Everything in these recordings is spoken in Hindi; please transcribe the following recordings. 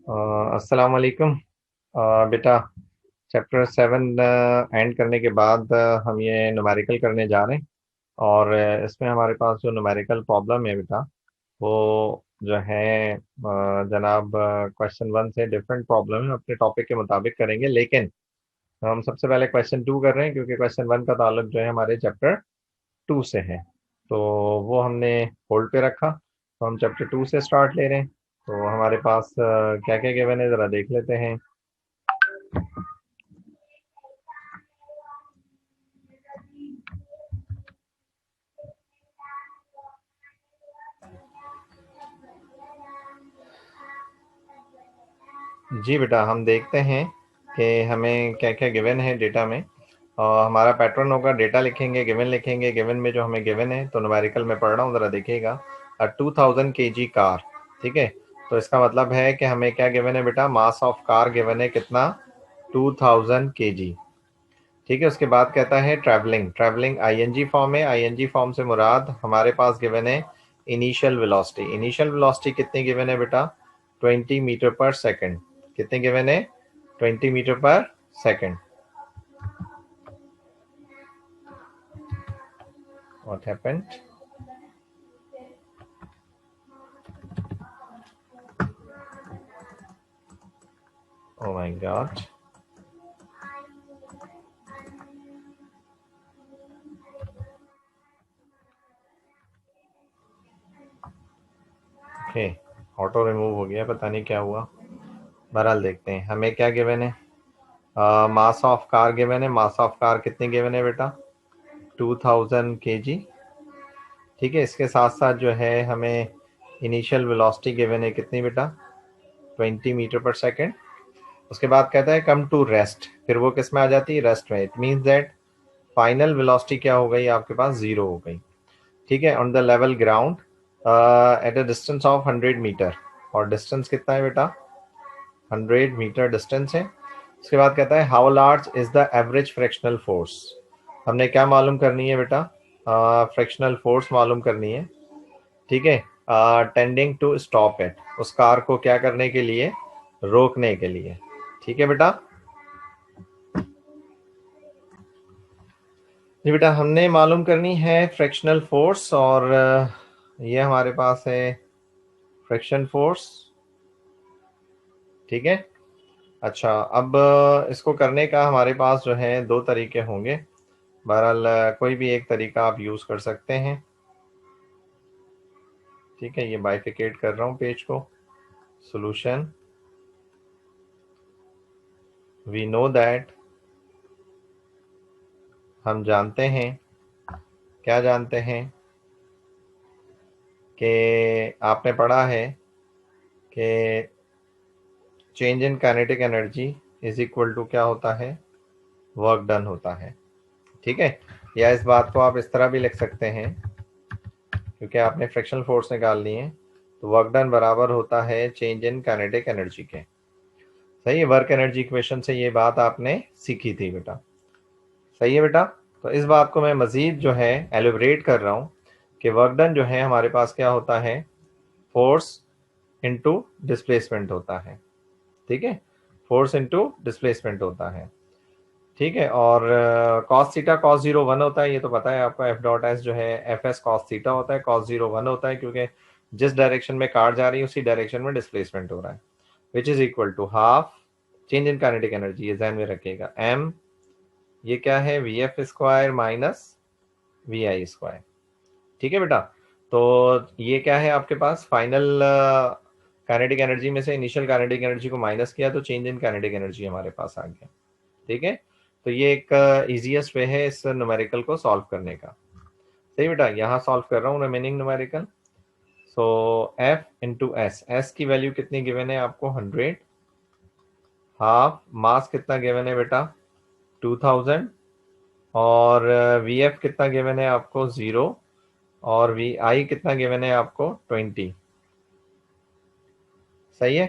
अस्सलाम वालेकुम। बेटा, चैप्टर 7 एंड करने के बाद हम ये न्यूमेरिकल करने जा रहे हैं। और इसमें हमारे पास जो न्यूमेरिकल प्रॉब्लम है बेटा, वो जो है जनाब क्वेश्चन 1 से डिफरेंट प्रॉब्लम है, अपने टॉपिक के मुताबिक करेंगे। लेकिन हम सबसे पहले क्वेश्चन 2 कर रहे हैं क्योंकि क्वेश्चन 1 का ताल्लुक जो है हमारे चैप्टर 2 से है। तो वो हमने होल्ड पे रखा, तो हम चैप्टर 2 से स्टार्ट ले रहे हैं। तो हमारे पास क्या क्या गिवन है ज़रा देख लेते हैं। जी बेटा, हम देखते हैं कि हमें क्या क्या गिवन है डेटा में। और हमारा पैटर्न होगा, डेटा लिखेंगे, गिवन लिखेंगे। गिवन में जो हमें गिवन है, तो न्यूमेरिकल में पढ़ रहा हूँ, ज़रा देखिएगा। 2000 kg कार, ठीक है। तो इसका मतलब है कि हमें क्या गिवन है बेटा, मास ऑफ कार गिवन है कितना, 2000 kg। ठीक है। उसके बाद कहता है ट्रैवलिंग। ट्रैवलिंग आईएनजी फॉर्म है। आईएनजी फॉर्म से मुराद हमारे पास गिवन है इनिशियल वेलोसिटी। इनिशियल वेलोसिटी कितनी गिवन है बेटा, 20 मीटर पर सेकंड। कितने गिवन है, 20 मीटर पर second. What happened, oh my God. Okay, auto remove हो गया, पता नहीं क्या हुआ। बहरहाल देखते हैं हमें क्या गिवन है। मास ऑफ कार गिवन है। मास ऑफ कार कितनी गिवन है बेटा, 2000 kg। ठीक है। इसके साथ साथ जो है हमें इनिशियल वेलोसिटी गिवन है कितनी बेटा, 20 मीटर पर सेकंड। उसके बाद कहता है कम टू रेस्ट, फिर वो किस में आ जाती है, रेस्ट में। It means that final velocity क्या हो गई आपके पास, जीरो हो गई। ठीक है। On the level ground at a distance of 100 metre. और डिस्टेंस कितना है बेटा, 100 मीटर डिस्टेंस है। उसके बाद कहता है how large is the average fractional force. हमने क्या मालूम करनी है बेटा, फ्रैक्शनल फोर्स मालूम करनी है। ठीक है। टेंडिंग टू स्टॉप इट, उस कार को क्या करने के लिए, रोकने के लिए। ठीक है बेटा। जी बेटा, हमने मालूम करनी है फ्रैक्शनल फोर्स। और ये हमारे पास है फ्रिक्शन फोर्स। ठीक है। अच्छा, अब इसको करने का हमारे पास जो है दो तरीके होंगे। बहरहाल कोई भी एक तरीका आप यूज़ कर सकते हैं। ठीक है, ये बाइफिकेट कर रहा हूँ पेज को। सॉल्यूशन, वी नो दैट, हम जानते हैं, क्या जानते हैं, कि आपने पढ़ा है कि change in kinetic energy is equal to क्या होता है, वर्क डन होता है। ठीक है। या इस बात को आप इस तरह भी लिख सकते हैं, क्योंकि आपने फ्रिक्शनल फोर्स निकालनी है, तो वर्क डन बराबर होता है चेंज इन काइनेटिक एनर्जी के। सही है। वर्क एनर्जी इक्वेशन से ये बात आपने सीखी थी बेटा। सही है बेटा। तो इस बात को मैं मज़ीद जो है एलिब्रेट कर रहा हूँ कि वर्क डन जो है हमारे पास क्या होता है, फोर्स इनटू डिस्प्लेसमेंट होता है। ठीक है। फोर्स इनटू डिस्प्लेसमेंट होता है। ठीक है। और cos theta cos zero one होता है, ये तो पता है आपको। एफ डॉट एस जो है एफ एस कॉस थीटा होता है, कॉस जीरो वन होता है, क्योंकि जिस डायरेक्शन में कार जा रही है उसी डायरेक्शन में डिस्प्लेसमेंट हो रहा है। Which is equal to half change in kinetic energy, ये ध्यान में रखिएगा। एम, ये क्या है, V F square minus we I square. ठीक है बेटा। तो ये क्या है आपके पास, फाइनल काइनेटिक एनर्जी में से इनिशियल काइनेटिक एनर्जी को माइनस किया तो चेंज इन काइनेटिक एनर्जी हमारे पास आ गया। ठीक है। तो ये एक इजीएस्ट वे है इस न्यूमेरिकल को सॉल्व करने का। सही बेटा, यहाँ सॉल्व कर रहा हूँ रिमेनिंग न्यूमेरिकल। सो एफ इंटू एस, एस की वैल्यू कितनी गिवन है आपको, 100। हाफ मास कितना गिवन है बेटा, 2000। और वी एफ कितना गिवन है आपको, 0। और वी आई कितना गिवन है आपको, 20। सही है।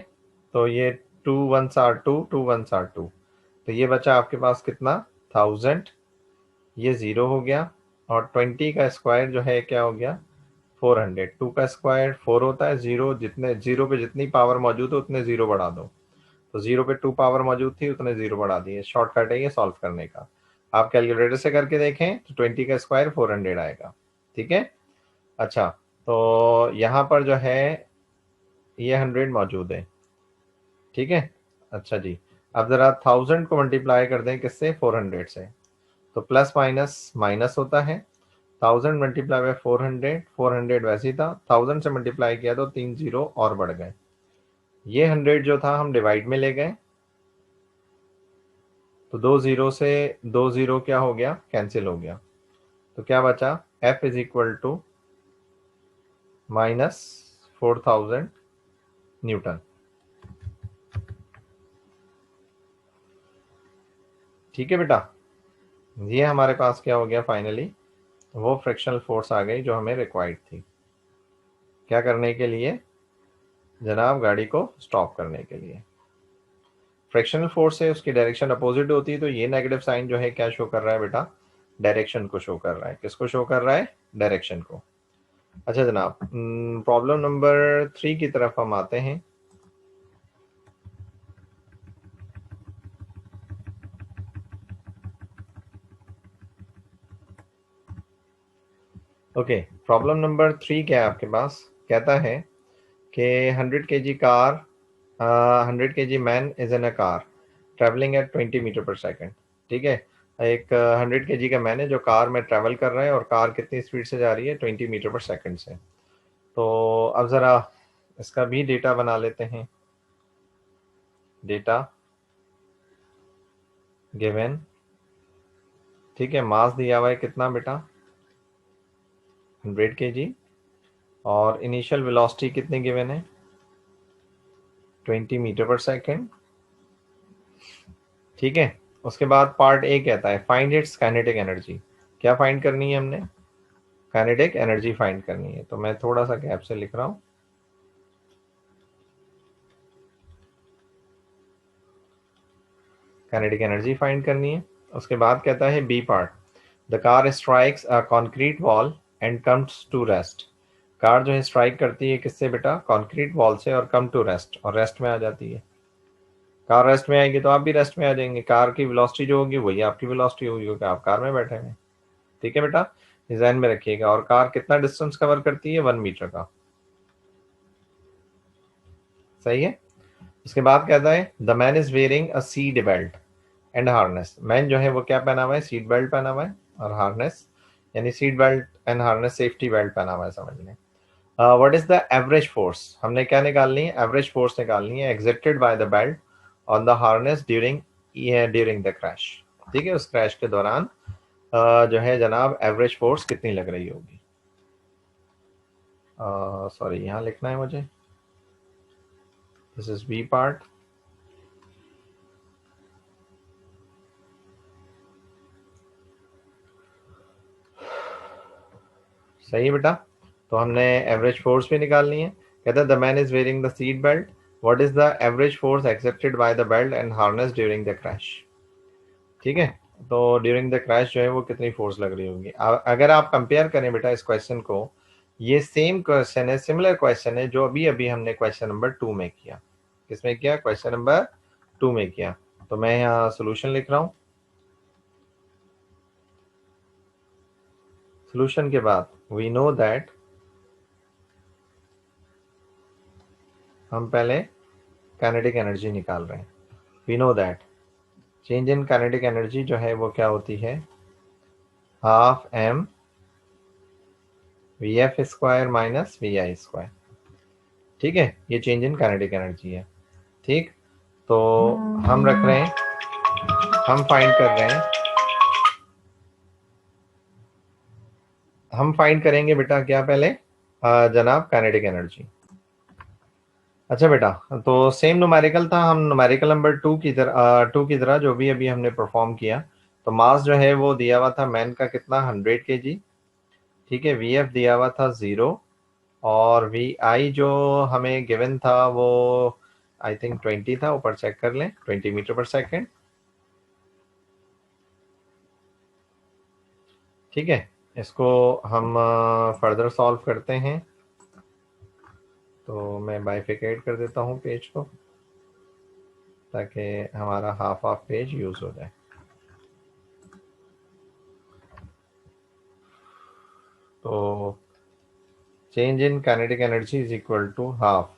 तो ये 2 1s are 2, 2 1s are 2। तो ये बचा आपके पास कितना, 1000। ये 0 हो गया। और 20 का स्क्वायर जो है क्या हो गया, 400, 2 का स्क्वायर 4 होता है, जीरो जितने जीरो पे जितनी पावर मौजूद है उतने जीरो बढ़ा दो। तो जीरो पे 2 पावर मौजूद थी, उतने जीरो बढ़ा दिए। शॉर्टकट है ये सॉल्व करने का। आप कैलकुलेटर से करके देखें तो 20 का स्क्वायर 400 आएगा। ठीक है। अच्छा, तो यहाँ पर जो है ये 100 मौजूद है। ठीक है। अच्छा जी, अब जरा 1000 को मल्टीप्लाई कर दें किससे, 400 से। तो प्लस माइनस माइनस होता है। 1000 मल्टीप्लाई बाय 400, 400 वैसे ही था, 1000 से मल्टीप्लाई किया तो 3 जीरो और बढ़ गए। ये 100 जो था हम डिवाइड में ले गए, तो 2 जीरो से 2 जीरो क्या हो गया, कैंसिल हो गया। तो क्या बचा, F is equal to minus 4000 newton. ठीक है बेटा, ये हमारे पास क्या हो गया फाइनली, वो फ्रिक्शनल फोर्स आ गई जो हमें रिक्वायर्ड थी। क्या करने के लिए जनाब, गाड़ी को स्टॉप करने के लिए। फ्रिक्शनल फोर्स है, उसकी डायरेक्शन अपोजिट होती है, तो ये नेगेटिव साइन जो है क्या शो कर रहा है बेटा, डायरेक्शन को शो कर रहा है। किसको शो कर रहा है, डायरेक्शन को। अच्छा जनाब, प्रॉब्लम नंबर 3 की तरफ हम आते हैं। ओके, प्रॉब्लम नंबर 3 क्या है आपके पास, कहता है कि 100 kg car, 100 kg man is in a car travelling at 20 metre per second. ठीक है, एक 100 kg का मैन है जो कार में ट्रेवल कर रहा है, और कार कितनी स्पीड से जा रही है, 20 मीटर पर सेकेंड से। तो अब ज़रा इसका भी डेटा बना लेते हैं। डेटा गिवन, ठीक है, मास दिया हुआ है कितना बेटा, 100 kg, और इनिशियल वेलोसिटी कितनी गिवन है, 20 मीटर पर सेकेंड। ठीक है, उसके बाद पार्ट ए कहता है फाइंड इट्स काइनेटिक एनर्जी। क्या फाइंड करनी है हमने, काइनेटिक एनर्जी फाइंड करनी है। तो मैं थोड़ा सा गैप से लिख रहा हूँ। काइनेटिक एनर्जी फाइंड करनी है। उसके बाद कहता है b part, the car strikes a concrete wall and comes to rest. Car जो है स्ट्राइक करती है किससे बेटा, कॉन्क्रीट वॉल से, और कम टू रेस्ट, और रेस्ट में आ जाती है। कार रेस्ट में आएगी तो आप भी रेस्ट में आ जाएंगे। कार की वेलोसिटी जो होगी वही आपकी वेलोसिटी होगी, क्योंकि आप कार में बैठे हैं। ठीक है बेटा, डिजाइन में रखिएगा। और कार कितना डिस्टेंस कवर करती है, 1 मीटर का। सही है। उसके बाद कहता है the man is wearing a seat belt and harness. Man जो है वो क्या पहना हुआ है, सीट बेल्ट पहना हुआ है, और हार्नेस यानी seat belt and harness safety belt पहना हुआ है, समझ लें। What is the average force, हमने क्या निकालनी है, एवरेज फोर्स निकालनी है exerted by the belt on the harness during the crash. ठीक है, उस क्रैश के दौरान जो है जनाब एवरेज फोर्स कितनी लग रही होगी। सॉरी, यहाँ लिखना है मुझे, दिस इज बी पार्ट। सही है बेटा, तो हमने एवरेज फोर्स भी निकालनी है। कहता है the man is wearing the seat belt, what is the average force accepted by the belt and harness during the crash. ठीक है, तो ड्यूरिंग द क्रैश जो है वो कितनी फोर्स लग रही होगी। अगर आप कंपेयर करें बेटा इस क्वेश्चन को, ये सेम क्वेश्चन है, सिमिलर क्वेश्चन है जो अभी अभी हमने क्वेश्चन नंबर 2 में किया। किसमें किया, क्वेश्चन नंबर 2 में किया। तो मैं यहाँ सोल्यूशन लिख रहा हूँ। सोल्यूशन के बाद वी नो दैट, हम पहले काइनेटिक एनर्जी निकाल रहे हैं। We know that change in kinetic energy जो है वो क्या होती है, half M V F square minus we I square. ठीक है, ये चेंज इन काइनेटिक एनर्जी है। ठीक, तो हम रख रहे हैं, हम फाइंड कर रहे हैं, हम फाइंड करेंगे बेटा क्या पहले, जनाब काइनेटिक एनर्जी। अच्छा बेटा, तो सेम न्यूमेरिकल था, हम न्यूमेरिकल नंबर 2 की तरह जो भी अभी हमने परफॉर्म किया। तो मास जो है वो दिया हुआ था मैन का कितना, 100 kg। ठीक है, वी एफ दिया हुआ था 0, और वी आई जो हमें गिवन था वो आई थिंक 20 था, ऊपर चेक कर लें, 20 मीटर पर सेकेंड। ठीक है, इसको हम फर्दर सॉल्व करते हैं। तो मैं बाइफिकेट कर देता हूँ पेज को ताकि हमारा हाफ हाफ पेज यूज हो जाए। तो change in kinetic energy is equal to half,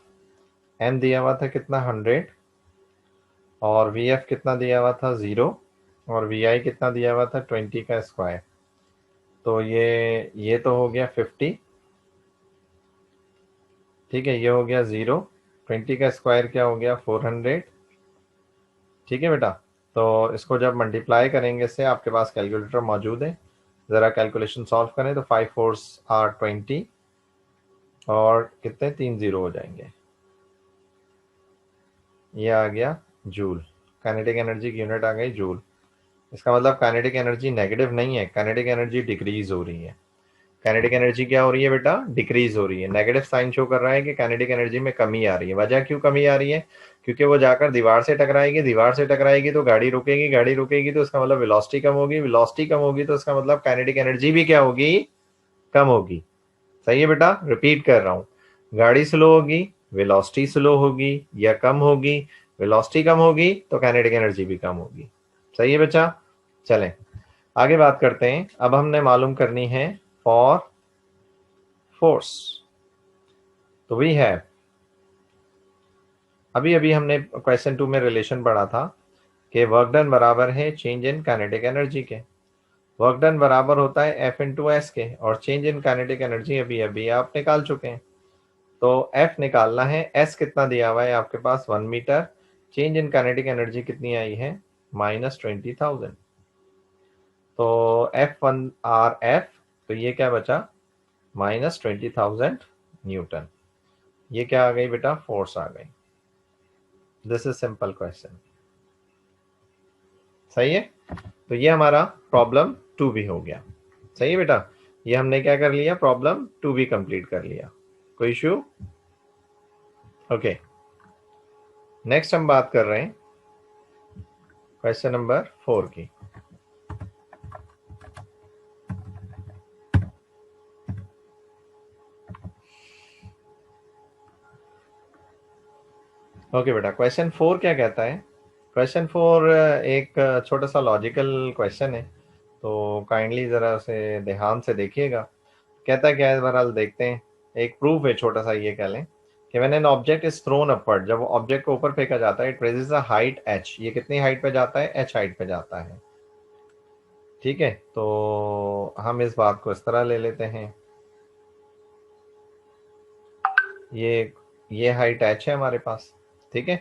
m दिया हुआ था कितना 100, और वी एफ कितना दिया हुआ था 0, और वी आई कितना दिया हुआ था 20 का स्क्वायर। तो ये तो हो गया 50, ठीक है, ये हो गया 0, 20 का स्क्वायर क्या हो गया 400, ठीक है बेटा। तो इसको जब मल्टीप्लाई करेंगे से, आपके पास कैलकुलेटर मौजूद है, ज़रा कैलकुलेशन सॉल्व करें तो 5 4 आर 20, और कितने 3 0 हो जाएंगे। ये आ गया जूल, काइनेटिक एनर्जी की यूनिट आ गई जूल। इसका मतलब काइनेटिक एनर्जी नेगेटिव नहीं है, काइनेटिक एनर्जी डिक्रीज हो रही है। काइनेटिक एनर्जी क्या हो रही है बेटा, डिक्रीज हो रही है। नेगेटिव साइन शो कर रहा है कि काइनेटिक एनर्जी में कमी आ रही है। वजह क्यों कमी आ रही है, क्योंकि वो जाकर दीवार से टकराएगी, दीवार से टकराएगी तो गाड़ी रुकेगी, गाड़ी रुकेगी तो इसका मतलब वेलोसिटी कम होगी, वेलोसिटी कम होगी तो इसका मतलब काइनेटिक एनर्जी भी क्या होगी, कम होगी। सही है बेटा, रिपीट कर रहा हूँ, गाड़ी स्लो होगी, वेलोसिटी स्लो होगी या कम होगी, वेलोसिटी कम होगी तो काइनेटिक एनर्जी भी कम होगी। सही है बच्चा। चलें आगे बात करते हैं। अब हमने मालूम करनी है फॉर फोर्स। तो वही है, अभी अभी हमने क्वेश्चन 2 में रिलेशन पढ़ा था कि वर्क डन बराबर है चेंज इन काइनेटिक एनर्जी के। वर्क डन बराबर होता है एफ इंटू एस के, और चेंज इन काइनेटिक एनर्जी अभी अभी आप निकाल चुके हैं। तो एफ निकालना है, एस कितना दिया हुआ है आपके पास 1 metre, change in kinetic energy कितनी आई है -20,000। तो F1 RF, तो ये क्या बचा -20,000 न्यूटन। ये क्या आ गई बेटा, फोर्स आ गई। This is simple question. सही है, तो ये हमारा प्रॉब्लम 2 भी हो गया। सही है बेटा, ये हमने क्या कर लिया, प्रॉब्लम 2 भी कंप्लीट कर लिया। कोई इशू? ओके, नेक्स्ट हम बात कर रहे हैं क्वेश्चन नंबर 4 की। ओके बेटा, क्वेश्चन 4 क्या कहता है। क्वेश्चन 4 एक छोटा सा लॉजिकल क्वेश्चन है, तो काइंडली ज़रा से ध्यान से देखिएगा। कहता क्या है, बहरहाल देखते हैं। एक प्रूफ है छोटा सा, ये कह लें कि when an object is thrown upward, जब ऑब्जेक्ट को ऊपर फेंका जाता है, it raises a height h। ये कितनी हाइट पे जाता है, h हाइट पे जाता है। ठीक है, तो हम इस बात को इस तरह ले लेते हैं, ये हाइट h है हमारे पास। ठीक है,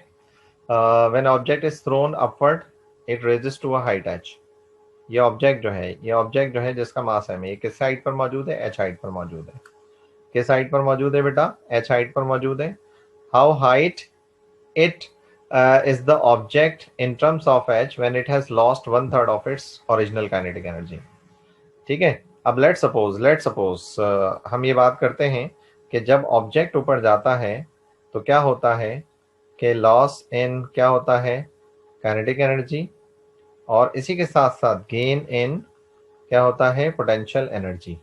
when object is thrown upward it raises to a height h। ये ऑब्जेक्ट जो है, जिसका मास है, ये किस हाइट पर मौजूद है, h हाइट पर मौजूद है। किस हाइट पर मौजूद है बेटा, h हाइट पर मौजूद है। How height it is the object in terms of h when it has lost 1/3 of its original kinetic energy। ठीक है, अब लेट सपोज हम ये बात करते हैं कि जब ऑब्जेक्ट ऊपर जाता है तो क्या होता है कि लॉस इन क्या होता है, काइनेटिक एनर्जी, और इसी के साथ साथ गेन इन क्या होता है, पोटेंशियल एनर्जी।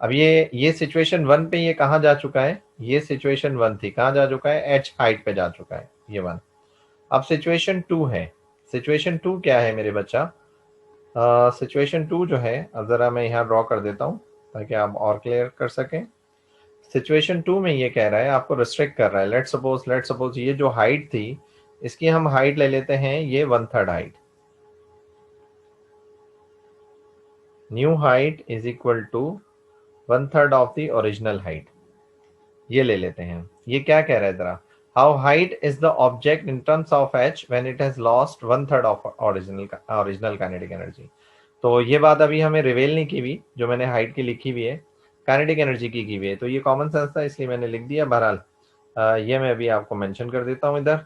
अब ये सिचुएशन 1 पे ये कहाँ जा चुका है, ये सिचुएशन 1 थी, कहाँ जा चुका है, h हाइट पे जा चुका है ये 1। अब सिचुएशन 2 है। सिचुएशन 2 क्या है मेरे बच्चा, सिचुएशन 2 जो है, अब ज़रा मैं यहाँ ड्रॉ कर देता हूँ ताकि आप और क्लियर कर सकें। सिचुएशन 2 में ये कह रहा है, आपको रिस्ट्रिक्ट कर रहा है। लेट सपोज ये जो हाइट थी, इसकी हम हाइट ले लेते हैं ये 1/3 height. New height is equal to 1/3 of the original height, ये ले लेते हैं। ये क्या कह रहा है जरा, how height is the object in terms of h when it has lost 1/3 of original kinetic energy. तो ये बात अभी हमें रिवेल नहीं की हुई, जो मैंने हाइट की लिखी हुई है, काइनेटिक एनर्जी की हुई है। तो ये कॉमन सेंस था इसलिए मैंने लिख दिया। बहरहाल ये मैं अभी आपको मेंशन कर देता हूँ इधर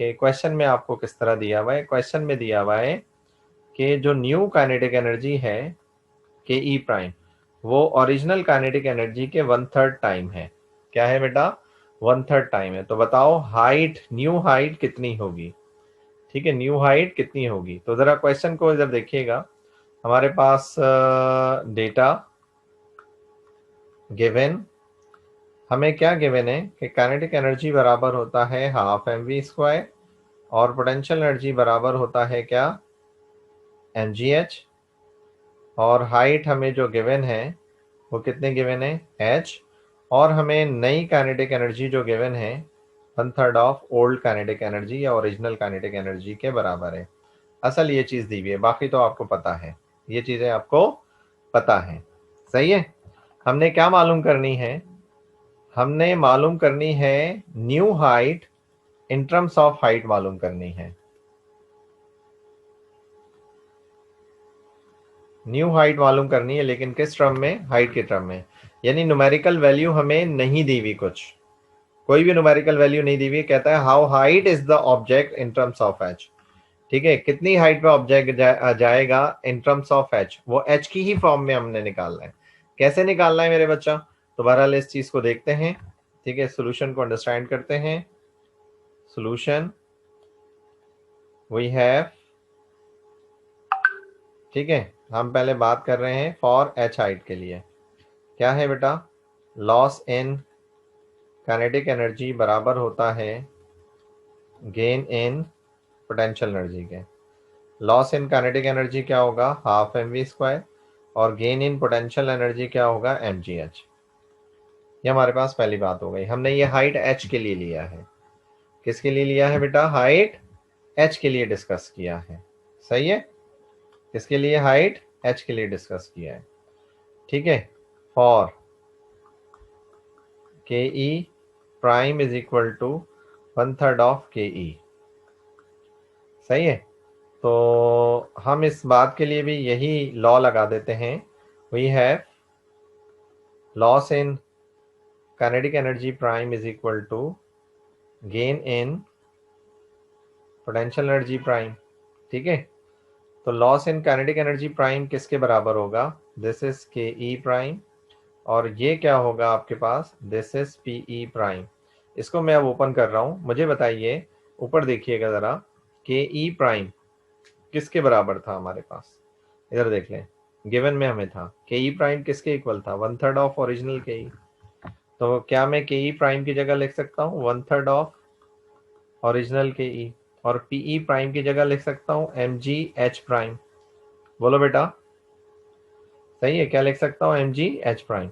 कि क्वेश्चन में आपको किस तरह दिया हुआ है। क्वेश्चन में दिया हुआ है कि जो न्यू काइनेटिक एनर्जी है के ई प्राइम, वो ओरिजिनल काइनेटिक एनर्जी के 1/3 टाइम है। क्या है बेटा, 1/3 टाइम है। तो बताओ हाइट, न्यू हाइट कितनी होगी। ठीक है, न्यू हाइट कितनी होगी। तो जरा क्वेश्चन को इधर देखिएगा, हमारे पास डेटा गिवन हमें क्या गिवन है कि काइनेटिक एनर्जी बराबर होता है हाफ mv² और पोटेंशियल एनर्जी बराबर होता है क्या, mgh। और हाइट हमें जो गिवन है वो कितने गिवन है, h। और हमें नई काइनेटिक एनर्जी जो गिवन है 1/3 ऑफ ओल्ड काइनेटिक एनर्जी या ओरिजिनल काइनेटिक एनर्जी के बराबर है। असल ये चीज दी हुई है, बाकी तो आपको पता है, ये चीजें आपको पता है। सही है। हमने क्या मालूम करनी है, हमने मालूम करनी है new height in terms of height मालूम करनी है। न्यू हाइट मालूम करनी है, लेकिन किस टर्म में, हाइट के टर्म में। यानी न्यूमेरिकल वैल्यू हमें नहीं दी हुई, कुछ कोई भी न्यूमेरिकल वैल्यू नहीं दी हुई। कहता है how height is the object in terms of H. ठीक है, कितनी हाइट पे ऑब्जेक्ट जाएगा इन टर्म्स ऑफ एच, वो एच की ही फॉर्म में हमने निकालना है। कैसे निकालना है मेरे बच्चा, तो बहरहाल इस चीज को देखते हैं। ठीक है, सोल्यूशन को अंडरस्टैंड करते हैं। सोल्यूशन वी हैव, ठीक है, हम पहले बात कर रहे हैं फॉर एच हाइट के लिए। क्या है बेटा, लॉस इन काइनेटिक एनर्जी बराबर होता है गेन इन पोटेंशियल एनर्जी के। लॉस इन काइनेटिक एनर्जी क्या होगा, हाफ mv², और गेन इन पोटेंशियल एनर्जी क्या होगा, mgh। ये हमारे पास पहली बात हो गई। हमने ये हाइट h के लिए लिया है। किसके लिए लिया है बेटा, हाइट h के लिए डिस्कस किया है। सही है, किसके लिए, हाइट h के लिए डिस्कस किया है। ठीक है, for K E prime is equal to 1/3 of K E. सही है, तो हम इस बात के लिए भी यही लॉ लगा देते हैं। We have loss in kinetic energy prime is equal to gain in potential energy prime. ठीक है, तो loss in kinetic energy prime किसके बराबर होगा, this is K E prime, और ये क्या होगा आपके पास, this is P E prime. इसको मैं अब ओपन कर रहा हूं, मुझे बताइए, ऊपर देखिएगा जरा, के ई प्राइम किसके बराबर था हमारे पास, इधर देख लें, गिवन में हमें था के ई प्राइम किसके इक्वल था, 1/3 ऑफ ओरिजिनल के ई। तो क्या मैं के ई प्राइम की जगह लिख सकता हूँ 1/3 ऑफ ओरिजिनल के ई, और पीई प्राइम की जगह लिख सकता हूँ एम जी एच प्राइम। बोलो बेटा, सही है, क्या लिख सकता हूँ, एम जी एच प्राइम।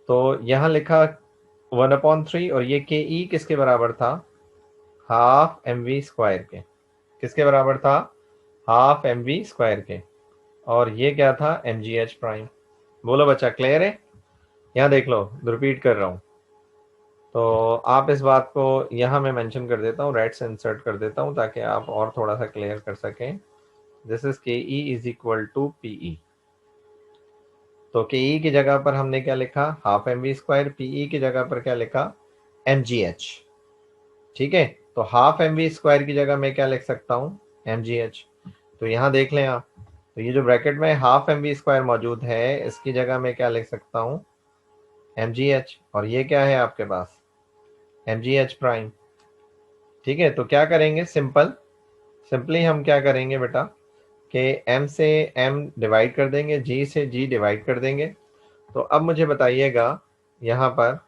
तो यहाँ लिखा 1/3, और ये के ई किसके बराबर था, हाफ mv² के। किसके बराबर था, हाफ mv² के, और ये क्या था, mgh प्राइम। बोलो बच्चा, क्लियर है। यहाँ देख लो, रिपीट कर रहा हूँ, तो आप इस बात को यहाँ मैं मेंशन कर देता हूँ, राइट से इंसर्ट कर देता हूँ ताकि आप और थोड़ा सा क्लियर कर सकें। This is K E is equal to PE. तो के ई की जगह पर हमने क्या लिखा, हाफ mv², पीई की जगह पर क्या लिखा, mgh। ठीक है, तो हाफ mv² की जगह मैं क्या लिख सकता हूँ, mgh। तो यहाँ देख लें आप, तो ये जो ब्रैकेट में हाफ mv² मौजूद है, इसकी जगह मैं क्या लिख सकता हूँ, mgh, और ये क्या है आपके पास, mgh प्राइम। ठीक है, तो क्या करेंगे, सिंपली हम क्या करेंगे बेटा, कि m से m डिवाइड कर देंगे, g से g डिवाइड कर देंगे। तो अब मुझे बताइएगा, यहाँ पर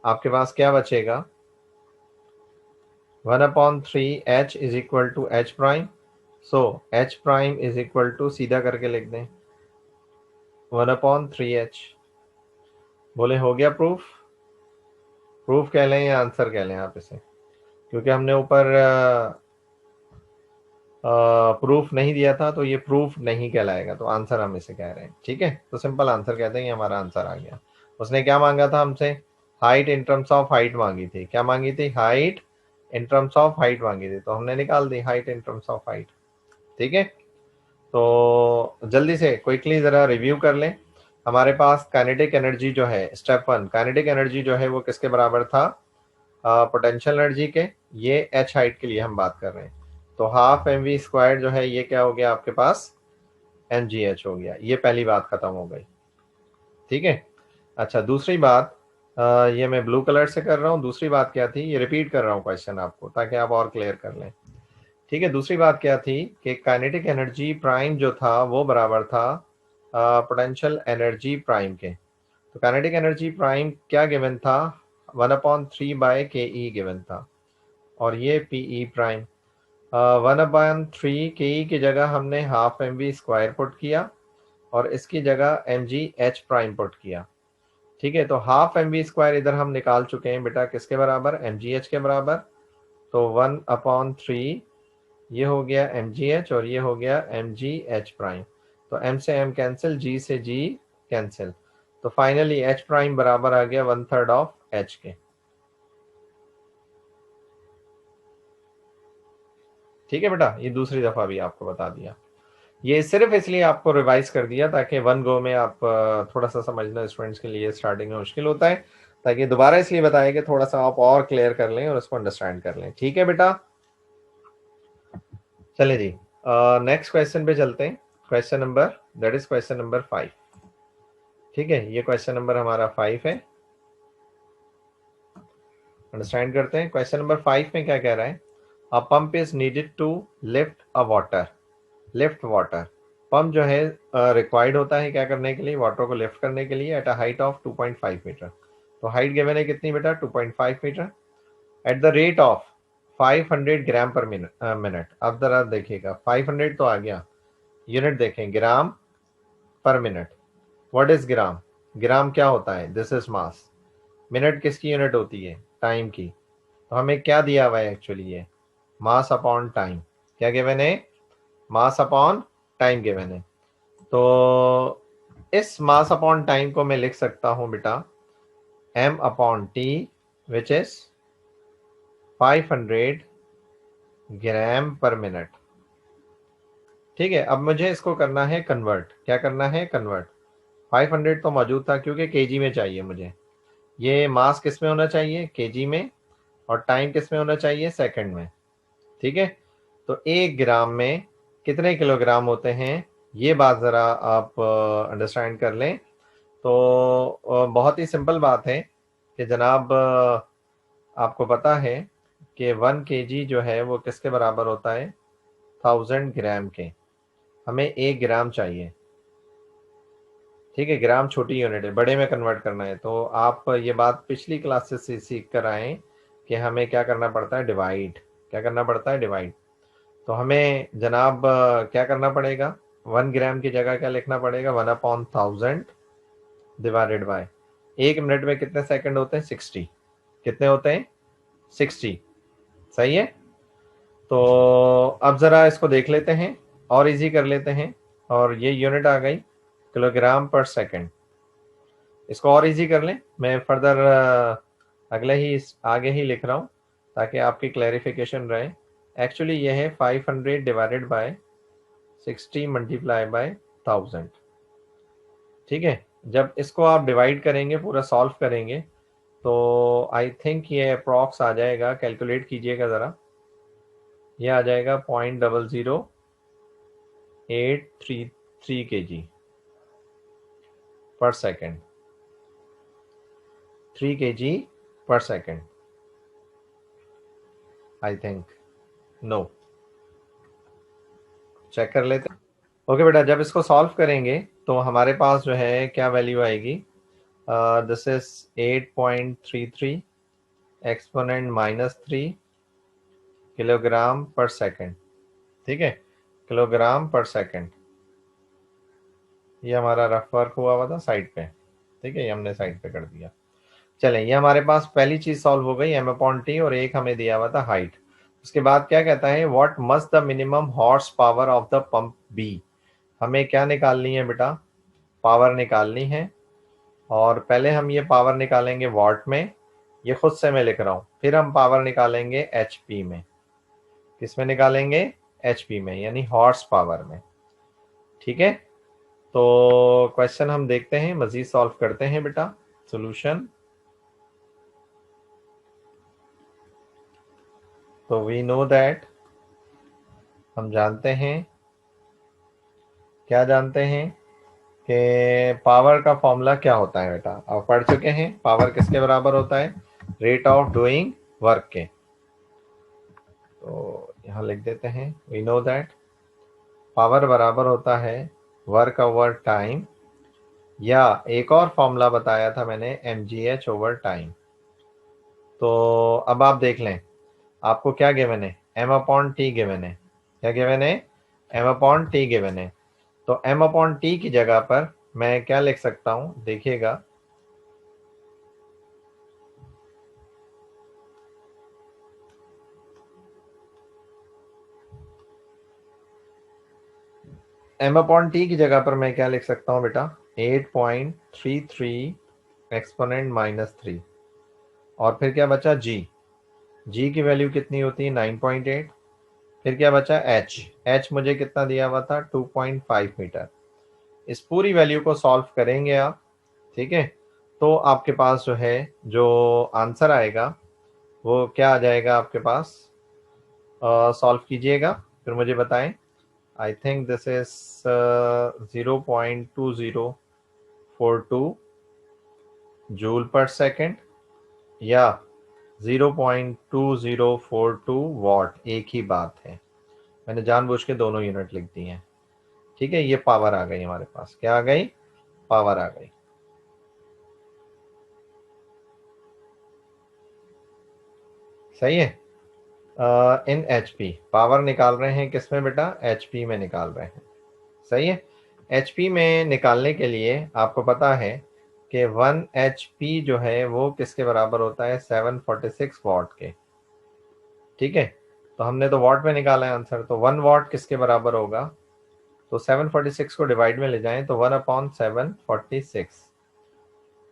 आपके पास क्या बचेगा, 1/3 h is equal to h prime. So h prime is equal to, सीधा करके लिख दें, 1/3 h। बोले हो गया प्रूफ, प्रूफ कह लें या आंसर कह लें आप इसे, क्योंकि हमने ऊपर प्रूफ नहीं दिया था, तो ये प्रूफ नहीं कहलाएगा, तो आंसर हम इसे कह रहे हैं। ठीक है, तो सिंपल आंसर कहते हैं, ये हमारा आंसर आ गया। उसने क्या मांगा था हमसे, height in terms of height मांगी थी। क्या मांगी थी, height in terms of height मांगी थी, तो हमने निकाल दी height in terms of height. ठीक है, तो जल्दी से क्विकली जरा रिव्यू कर लें। हमारे पास काइनेटिक एनर्जी जो है, स्टेप 1, काइनेटिक एनर्जी जो है वो किसके बराबर था, पोटेंशियल एनर्जी के। ये एच हाइट के लिए हम बात कर रहे हैं, तो हाफ mv² जो है ये क्या हो गया आपके पास, mgh हो गया। ये पहली बात खत्म हो गई। ठीक है, अच्छा दूसरी बात, ये मैं ब्लू कलर से कर रहा हूँ। दूसरी बात क्या थी, ये रिपीट कर रहा हूँ क्वेश्चन आपको ताकि आप और क्लियर कर लें। ठीक है, दूसरी बात क्या थी कि काइनेटिक एनर्जी प्राइम जो था वो बराबर था पोटेंशियल एनर्जी प्राइम के। तो काइनेटिक एनर्जी प्राइम क्या गिवन था, 1/3/ke गिवन था, और ये पीई प्राइम 1/3 ke की जगह हमने हाफ mv² पुट किया और इसकी जगह mgh प्राइम पुट किया। ठीक है, तो हाफ mv² इधर हम निकाल चुके हैं बेटा, किसके बराबर, mgh के बराबर। तो 1/3 ये हो गया mgh और ये हो गया mgh प्राइम। तो m से m कैंसिल, g से g कैंसिल, तो फाइनली h प्राइम बराबर आ गया 1/3 ऑफ h के। ठीक है बेटा, ये दूसरी दफा भी आपको बता दिया। ये सिर्फ इसलिए आपको रिवाइज कर दिया ताकि वन गो में आप थोड़ा सा समझना स्टूडेंट्स के लिए स्टार्टिंग में मुश्किल होता है, ताकि दोबारा इसलिए बताया कि थोड़ा सा आप और क्लियर कर लें और उसको अंडरस्टैंड कर लें। ठीक है बेटा, चले जी नेक्स्ट क्वेश्चन पे चलते हैं। Question number, that is question number 5। ठीक है, ये क्वेश्चन नंबर हमारा 5 है। अंडरस्टैंड करते हैं। क्वेश्चन नंबर 5 में क्या कह रहा है, a pump is needed to lift a water, lift water. Pump जो है रिक्वायर्ड होता है क्या करने के लिए, वाटर को लिफ्ट करने के लिए, at a height of 2.5 metre. तो हाइट गिवन है कितनी बेटा, 2.5 metre, at the rate of 500 gram per minute. अब जरा देखिएगा, 500 तो आ गया, यूनिट देखें, ग्राम per minute. What is gram, ग्राम क्या होता है, दिस इज मास। मिनट किसकी यूनिट होती है, टाइम की। तो हमें क्या दिया हुआ है एक्चुअली, ये मास अपॉन टाइम। क्या गिवन है, मास अपॉन टाइम गिवन है। तो इस मास अपॉन टाइम को मैं लिख सकता हूं बेटा m/t, which is 500 gram per minute. ठीक है, अब मुझे इसको करना है कन्वर्ट। क्या करना है, कन्वर्ट। 500 तो मौजूद था क्योंकि केजी में चाहिए मुझे, ये मास किस में होना चाहिए, केजी में, और टाइम किस में होना चाहिए, सेकंड में। ठीक है, तो 1 ग्राम में कितने किलोग्राम होते हैं, ये बात ज़रा आप अंडरस्टैंड कर लें। तो बहुत ही सिंपल बात है कि जनाब आपको पता है कि 1 kg जो है वो किसके बराबर होता है, 1000 ग्राम के। हमें 1 ग्राम चाहिए। ठीक है, ग्राम छोटी यूनिट है, बड़े में कन्वर्ट करना है। तो आप ये बात पिछली क्लासेस से सीख कर आए कि हमें क्या करना पड़ता है, डिवाइड। क्या करना पड़ता है, डिवाइड। तो हमें जनाब क्या करना पड़ेगा, 1 ग्राम की जगह क्या लिखना पड़ेगा, 1/1000 डिवाइडेड बाय 1 मिनट में कितने सेकंड होते हैं, 60। कितने होते हैं, 60। सही है। तो अब ज़रा इसको देख लेते हैं और इजी कर लेते हैं, और ये यूनिट आ गई किलोग्राम पर सेकंड। इसको और इजी कर लें, मैं फर्दर अगले ही आगे ही लिख रहा हूँ ताकि आपकी क्लैरिफिकेशन रहे। एक्चुअली ये है 500 डिवाइडेड बाय 60 मल्टीप्लाई बाय 1000। ठीक है, जब इसको आप डिवाइड करेंगे, पूरा सॉल्व करेंगे, तो आई थिंक ये अप्रॉक्स आ जाएगा, कैलकुलेट कीजिएगा ज़रा, ये आ जाएगा 0.00833 kg पर सेकेंड। 3 kg पर second, I think, no, check कर लेते हैं। ओके बेटा, जब इसको सॉल्व करेंगे तो हमारे पास जो है क्या वैल्यू आएगी, दिस इज 8.33 एक्सपोनेंट -3 किलोग्राम पर सेकेंड। ठीक है, किलोग्राम पर सेकेंड, ये हमारा रफ वर्क हुआ था साइड पे। ठीक है, ये हमने साइड पे कर दिया। चलें, ये हमारे पास पहली चीज सॉल्व हो गई, m/t, और एक हमें दिया हुआ था हाइट। उसके बाद क्या कहता है, what must the minimum horse power of the pump be. हमें क्या निकालनी है बेटा, पावर निकालनी है, और पहले हम ये पावर निकालेंगे वाट में, ये खुद से मैं लिख रहा हूँ। फिर हम पावर निकालेंगे एचपी में। किस में निकालेंगे, एचपी में, यानी हॉर्स पावर में। ठीक है, तो क्वेश्चन हम देखते हैं, मजीद सॉल्व करते हैं बेटा। सॉल्यूशन, तो वी नो दैट, हम जानते हैं, क्या जानते हैं कि पावर का फॉर्मूला क्या होता है बेटा, आप पढ़ चुके हैं। पावर किसके बराबर होता है, रेट ऑफ डूइंग वर्क के। तो यहाँ लिख देते हैं, वी नो दैट पावर बराबर होता है वर्क ओवर टाइम, या एक और फॉर्मूला बताया था मैंने mgh ओवर टाइम। तो अब आप देख लें आपको क्या गिवन है, m अपॉन टी गिवन है। क्या गिवन है? m अपॉन टी गिवन है। तो m अपॉन टी की जगह पर मैं क्या लिख सकता हूं, देखिएगा। m अपॉन टी की जगह पर मैं क्या लिख सकता हूं बेटा, 8.33 एक्सपोनेंट -3, और फिर क्या बचा g। g की वैल्यू कितनी होती है, 9.8। फिर क्या बचा h मुझे कितना दिया हुआ था, 2.5 मीटर। इस पूरी वैल्यू को सॉल्व करेंगे आप, ठीक है। तो आपके पास जो है, जो आंसर आएगा वो क्या आ जाएगा आपके पास, सॉल्व कीजिएगा फिर मुझे बताएं। I think this is 0.2042 joule पर सेकेंड, या 0.2042 वॉट, एक ही बात है। मैंने जानबूझ के दोनों यूनिट लिख दी हैं, ठीक है। ये पावर आ गई हमारे पास, क्या आ गई, पावर आ गई। सही है। इन एचपी पावर निकाल रहे हैं, किसमें बेटा, एचपी में निकाल रहे हैं। सही है। एचपी में निकालने के लिए आपको पता है कि 1 एचपी जो है वो किसके बराबर होता है, 746 वॉट के। ठीक है, तो हमने तो वॉट में निकाला है आंसर, तो 1 वॉट किसके बराबर होगा, तो 746 को डिवाइड में ले जाएं तो 1/746,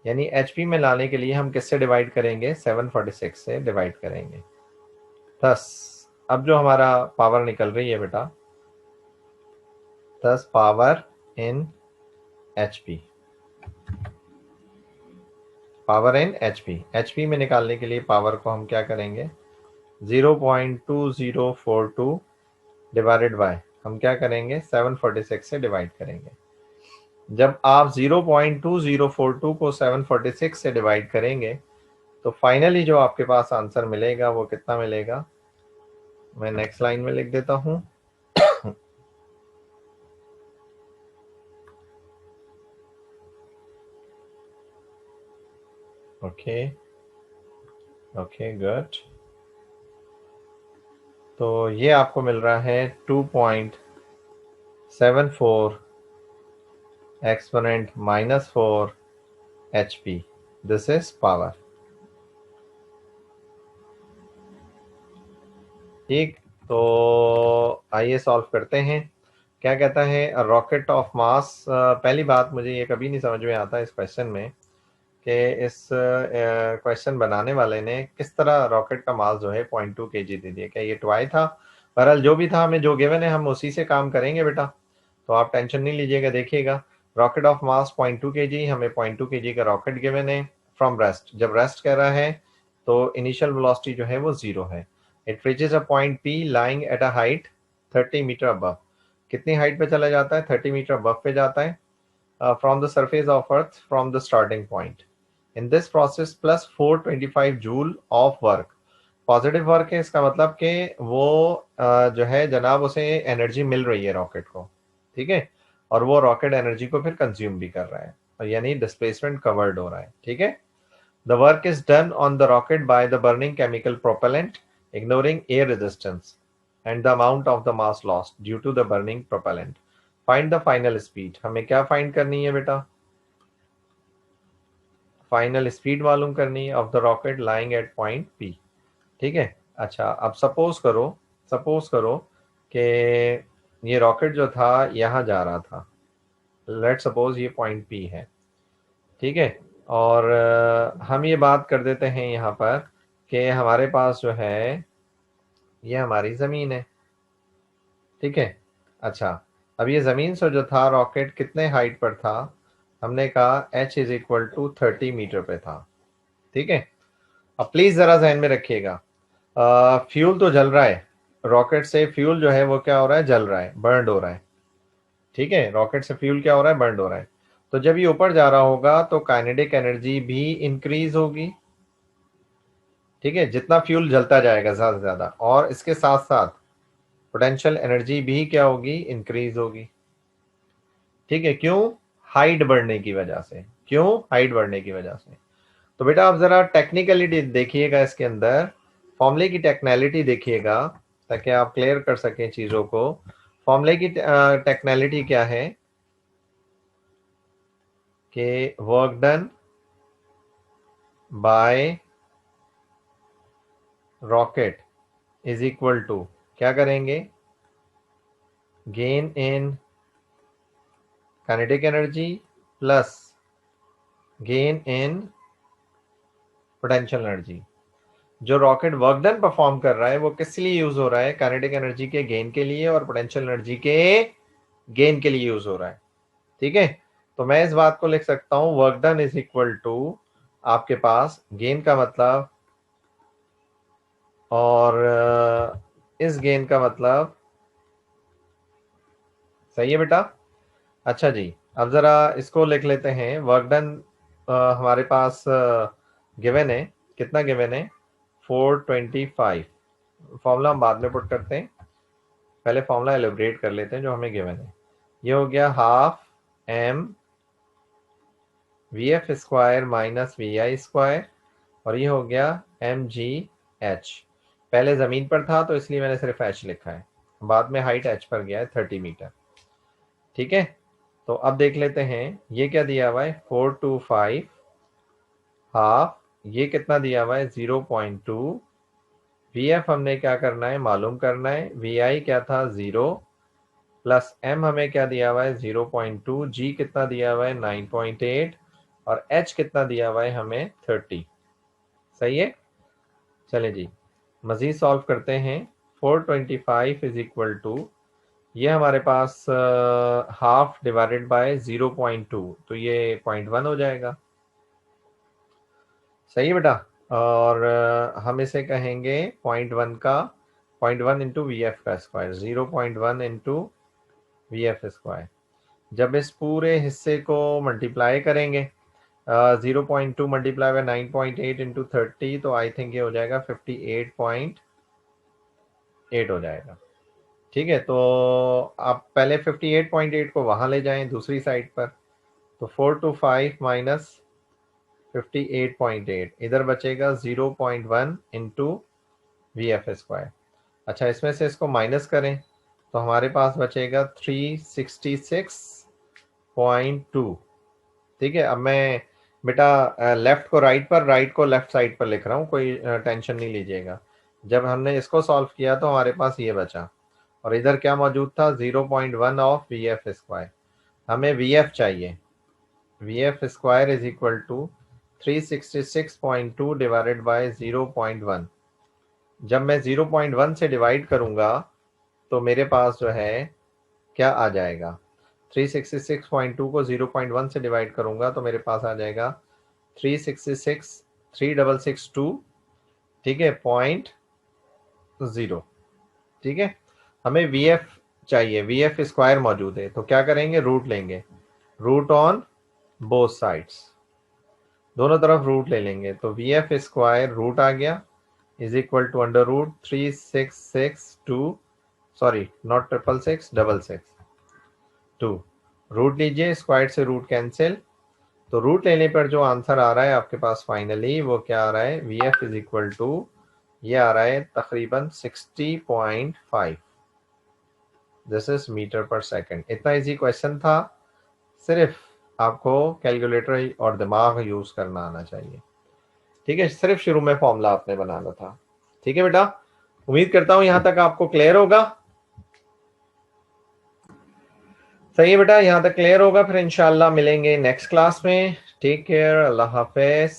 यानी एचपी में लाने के लिए हम किससे डिवाइड करेंगे, 746 से डिवाइड करेंगे। 10। अब जो हमारा पावर निकल रही है बेटा, 10 power in HP, power in HP. HP में निकालने के लिए पावर को हम क्या करेंगे, 0.2042 डिवाइडेड बाय, हम क्या करेंगे, 746 से डिवाइड करेंगे। जब आप 0.2042 को 746 से डिवाइड करेंगे तो फाइनली जो आपके पास आंसर मिलेगा वो कितना मिलेगा, मैं नेक्स्ट लाइन में लिख देता हूं। Okay okay good. तो ये आपको मिल रहा है 2.74 exponent -4 HP। This is power. ठीक, तो आइए सॉल्व करते हैं। क्या कहता है, रॉकेट ऑफ मास, पहली बात मुझे ये कभी नहीं समझ में आता इस क्वेश्चन में कि इस क्वेश्चन बनाने वाले ने किस तरह रॉकेट का मास जो है 0.2 kg दे दिया। क्या ये टॉय था? बहरहाल जो भी था, हमें जो गिवन है हम उसी से काम करेंगे बेटा, तो आप टेंशन नहीं लीजिएगा। देखिएगा, रॉकेट ऑफ मास 0.2 kg, हमें 0.2 kg का रॉकेट गिवन है फ्रॉम रेस्ट। जब रेस्ट कह रहा है तो इनिशियल वेलोसिटी जो है वो 0 है। It reaches a point P lying at a height 30 metre above. कितनी हाइट पे चला जाता है, 30 मीटर अबव पे जाता है, from the surface of earth from the starting point. In this process plus 425 joule of work. Positive work है, इसका मतलब कि वो जो है जनाब उसे एनर्जी मिल रही है रॉकेट को, ठीक है, और वो रॉकेट एनर्जी को फिर कंज्यूम भी कर रहा है, और यानी डिस्प्लेसमेंट कवर्ड हो रहा है। ठीक है, the work is done on the rocket by the burning chemical propellant ignoring air resistance and the amount of the mass lost due to the burning propellant. Find the final speed. हमें क्या फाइंड करनी है बेटा, फाइनल स्पीड मालूम करनी है of the rocket lying at point P। ठीक है, अच्छा अब सपोज करो कि ये रॉकेट जो था यहाँ जा रहा था, लेट सपोज ये पॉइंट P है, ठीक है, और हम ये बात कर देते हैं यहाँ पर कि हमारे पास जो है ये हमारी ज़मीन है, ठीक है। अच्छा, अब ये ज़मीन से जो था रॉकेट कितने हाइट पर था, हमने कहा h is equal to 30 metre पे था, ठीक है। अब प्लीज़ ज़रा जहन में रखिएगा, फ्यूल तो जल रहा है, रॉकेट से फ्यूल जो है वो क्या हो रहा है, जल रहा है, बर्न हो रहा है, ठीक है। रॉकेट से फ्यूल क्या हो रहा है, बर्न हो रहा है। तो जब ये ऊपर जा रहा होगा तो काइनेटिक एनर्जी भी इंक्रीज होगी, ठीक है, जितना फ्यूल जलता जाएगा ज़्यादा से ज़्यादा, और इसके साथ साथ पोटेंशियल एनर्जी भी क्या होगी, इंक्रीज होगी। ठीक है, क्यों? हाइट बढ़ने की वजह से। क्यों? हाइट बढ़ने की वजह से। तो बेटा आप जरा टेक्निकलिटी देखिएगा, इसके अंदर फॉर्मूले की टेक्निकलिटी देखिएगा, ताकि आप क्लियर कर सकें चीजों को। फॉर्मूले की टेक्निकलिटी क्या है कि work done by rocket is equal to, क्या करेंगे, gain in kinetic energy plus gain in potential energy. जो रॉकेट वर्क डन परफॉर्म कर रहा है वो किस लिए यूज हो रहा है? काइनेटिक एनर्जी के गेन के लिए और पोटेंशियल एनर्जी के गेन के लिए यूज हो रहा है। ठीक है, तो मैं इस बात को लिख सकता हूं, work done is equal to आपके पास गेन का मतलब, और इस गेन का मतलब, सही है बेटा? अच्छा जी, अब जरा इसको लिख लेते हैं। वर्क डन हमारे पास गिवन है, कितना गिवन है? 425। फॉर्मूला हम बाद में पुट करते हैं, पहले फॉर्मूला एलिब्रेट कर लेते हैं जो हमें गिवन है। ये हो गया half M V F square minus we I square, और ये हो गया एम जी एच। पहले ज़मीन पर था तो इसलिए मैंने सिर्फ एच लिखा है, बाद में हाइट एच पर गया है 30 मीटर। ठीक है, तो अब देख लेते हैं ये क्या दिया हुआ है, 425 हाफ, ये कितना दिया हुआ है 0.2। वी एफ हमने क्या करना है, मालूम करना है। वी आई क्या था 0, प्लस एम हमें क्या दिया हुआ है 0.2, जी कितना दिया हुआ है 9.8, और एच कितना दिया हुआ है हमें 30। सही है, चले जी मजीद सॉल्व करते हैं। 425 इज इक्वल टू, ये हमारे पास हाफ डिवाइडेड बाय 0.2, तो ये 0.1 हो जाएगा। सही है बेटा, और हम इसे कहेंगे 0.1 का 0.1 इंटू वी एफ का square, 0.1 into V F square. जब इस पूरे हिस्से को मल्टीप्लाई करेंगे, 0.2 मल्टीप्लाई बाय 9.8 इंटू 30, तो आई थिंक ये हो जाएगा 58.8 हो जाएगा। ठीक है, तो आप पहले 58.8 को वहां ले जाएं दूसरी साइड पर, तो 425 माइनस 58.8, इधर बचेगा 0.1 इंटू वी एफ स्क्वायर। अच्छा, इसमें से इसको माइनस करें तो हमारे पास बचेगा 366.2। ठीक है, अब मैं बेटा लेफ्ट को राइट पर, राइट को लेफ्ट साइड पर लिख रहा हूँ, कोई टेंशन नहीं लीजिएगा। जब हमने इसको सॉल्व किया तो हमारे पास ये बचा, और इधर क्या मौजूद था 0.1 ऑफ वी एफ स्क्वायर। हमें वी एफ चाहिए, V F square is equal to 366.2 divided by 0.1। जब मैं 0.1 से डिवाइड करूंगा तो मेरे पास जो है क्या आ जाएगा, 366.2 को 0.1 से डिवाइड करूंगा तो मेरे पास आ जाएगा 366,3662। ठीक है, 0.0। ठीक है, हमें वी एफ चाहिए, वी एफ स्क्वायर मौजूद है, तो क्या करेंगे, रूट लेंगे, रूट ऑन बोथ साइड्स, दोनों तरफ रूट ले लेंगे, तो वी एफ स्क्वायर रूट आ गया is equal to under root 3662, sorry not 666, 666 root लीजिए, स्क्वायर से रूट कैंसिल, तो रूट लेने पर जो आंसर आ रहा है आपके पास फाइनली वो क्या आ रहा है, we F is equal to, ये आ रहा है तकरीबन 60.5, दिस इज मीटर पर सेकंड। इतना इजी क्वेश्चन था, सिर्फ आपको कैलकुलेटर और दिमाग यूज करना आना चाहिए। ठीक है, सिर्फ शुरू में फॉर्मूला आपने बनाना था। ठीक है बेटा, उम्मीद करता हूं यहां तक आपको क्लियर होगा। सही है बेटा, यहां तक क्लियर होगा, फिर इंशाल्लाह मिलेंगे नेक्स्ट क्लास में। टेक केयर, अल्लाह हाफिज।